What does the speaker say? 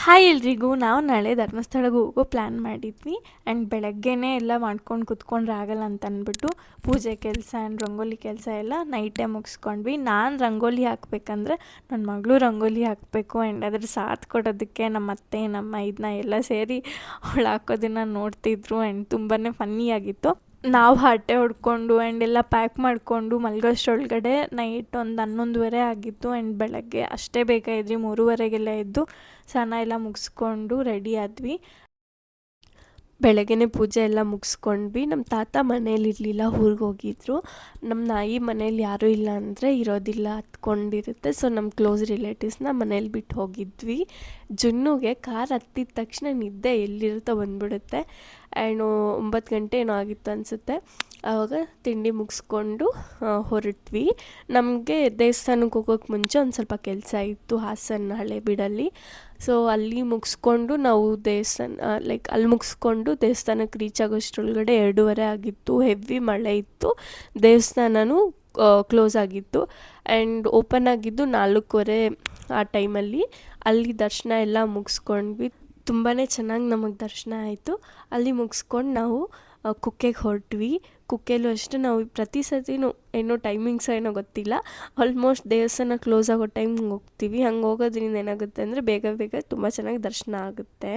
Hi ಎಲ್ರಿಗೂ. ನಾವು ನಾಳೆ ಧರ್ಮಸ್ಥಳಕ್ಕೆ ಹೋಗೋ ಪ್ಲ್ಯಾನ್ ಮಾಡಿದ್ವಿ. ಆ್ಯಂಡ್ ಬೆಳಗ್ಗೆನೇ ಎಲ್ಲ ಮಾಡ್ಕೊಂಡು ಕುತ್ಕೊಂಡ್ರೆ ಆಗಲ್ಲ ಅಂತ ಅಂದ್ಬಿಟ್ಟು ಪೂಜೆ ಕೆಲಸ ಆ್ಯಂಡ್ ರಂಗೋಲಿ ಕೆಲಸ ಎಲ್ಲ ನೈಟೇ ಮುಗಿಸ್ಕೊಂಡ್ವಿ. ನಾನು ರಂಗೋಲಿ ಹಾಕಬೇಕಂದ್ರೆ ನನ್ನ ಮಗಳು ರಂಗೋಲಿ ಹಾಕಬೇಕು. ಆ್ಯಂಡ್ ಅದ್ರ ಸಾಥ್ ಕೊಡೋದಕ್ಕೆ ನಮ್ಮ ಅತ್ತೆ ನಮ್ಮ ಇದನ್ನ ಎಲ್ಲ ಸೇರಿ ಅವಳು ಹಾಕೋದನ್ನು ನೋಡ್ತಿದ್ರು. ಆ್ಯಂಡ್ ತುಂಬಾ ಫನ್ನಿಯಾಗಿತ್ತು. ನಾವು ಹರಟೆ ಹೊಡ್ಕೊಂಡು ಆ್ಯಂಡ್ ಎಲ್ಲ ಪ್ಯಾಕ್ ಮಾಡಿಕೊಂಡು ಮಲ್ಗೋಷ್ಟರೊಳಗಡೆ ನೈಟ್ ಒಂದು 11:30 ಆಗಿತ್ತು. ಆ್ಯಂಡ್ ಬೆಳಗ್ಗೆ ಅಷ್ಟೇ ಬೇಗ ಎದ್ರಿ 3:30ಗೆಲ್ಲ ಎದ್ದು ಸ್ನಾನ ಎಲ್ಲ ಮುಗಿಸ್ಕೊಂಡು ರೆಡಿ ಆದ್ವಿ. ಬೆಳಗ್ಗೆನೇ ಪೂಜೆ ಎಲ್ಲ ಮುಗಿಸ್ಕೊಂಡ್ವಿ. ನಮ್ಮ ತಾತ ಮನೇಲಿರಲಿಲ್ಲ, ಊರಿಗೆ ಹೋಗಿದ್ರು. ನಮ್ಮ ನಾಯಿ ಮನೇಲಿ ಯಾರೂ ಇಲ್ಲ ಅಂದರೆ ಇರೋದಿಲ್ಲ, ಹತ್ಕೊಂಡಿರುತ್ತೆ. ಸೊ ನಮ್ಮ ಕ್ಲೋಸ್ ರಿಲೇಟಿವ್ಸ್ನ ಮನೇಲಿ ಬಿಟ್ಟು ಹೋಗಿದ್ವಿ. ಜುನ್ನುಗೆ ಕಾರ್ ಹತ್ತಿದ ತಕ್ಷಣ ನಿದ್ದೆ ಎಲ್ಲಿರುತ್ತೋ ಬಂದ್ಬಿಡುತ್ತೆ. ಆ್ಯಂಡ್ 9 ಗಂಟೆ ಏನೋ ಆಗಿತ್ತು ಅನಿಸುತ್ತೆ. ಆವಾಗ ತಿಂಡಿ ಮುಗಿಸ್ಕೊಂಡು ಹೊರಟ್ವಿ. ನಮಗೆ ದೇವಸ್ಥಾನಕ್ಕೆ ಹೋಗೋಕ್ಕೆ ಮುಂಚೆ ಒಂದು ಸ್ವಲ್ಪ ಕೆಲಸ ಇತ್ತು ಹಾಸನ ಹಳೇಬೀಡಲ್ಲಿ. ಸೊ ಅಲ್ಲಿ ಮುಗಿಸ್ಕೊಂಡು ನಾವು ಅಲ್ಲಿ ಮುಗಿಸ್ಕೊಂಡು ದೇವಸ್ಥಾನಕ್ಕೆ ರೀಚ್ ಆಗೋಷ್ಟರೊಳಗಡೆ 2:30 ಆಗಿತ್ತು. ಹೆವಿ ಮಳೆ ಇತ್ತು. ದೇವಸ್ಥಾನವೂ ಕ್ಲೋಸ್ ಆಗಿತ್ತು. ಆ್ಯಂಡ್ ಓಪನ್ ಆಗಿದ್ದು 4:15 ಆ ಟೈಮಲ್ಲಿ. ಅಲ್ಲಿ ದರ್ಶನ ಎಲ್ಲ ಮುಗಿಸ್ಕೊಂಡ್ವಿ. ತುಂಬಾ ಚೆನ್ನಾಗಿ ನಮಗೆ ದರ್ಶನ ಆಯಿತು. ಅಲ್ಲಿ ಮುಗಿಸ್ಕೊಂಡು ನಾವು ಕುಕ್ಕೆಗೆ ಹೊರಟ್ವಿ. ಕುಕ್ಕೆಲೂ ಅಷ್ಟೇ ನಾವು ಪ್ರತಿ ಸತಿನೂ ಏನೋ ಟೈಮಿಂಗ್ಸ್ ಏನೋ ಗೊತ್ತಿಲ್ಲ, ಆಲ್ಮೋಸ್ಟ್ ದೇವಸ್ಥಾನ ಕ್ಲೋಸ್ ಆಗೋ ಟೈಮ್ಗೆ ಹೋಗ್ತೀವಿ. ಹಂಗೆ ಹೋಗೋದ್ರಿಂದ ಏನಾಗುತ್ತೆ ಅಂದರೆ ಬೇಗ ಬೇಗ ತುಂಬ ಚೆನ್ನಾಗಿ ದರ್ಶನ ಆಗುತ್ತೆ.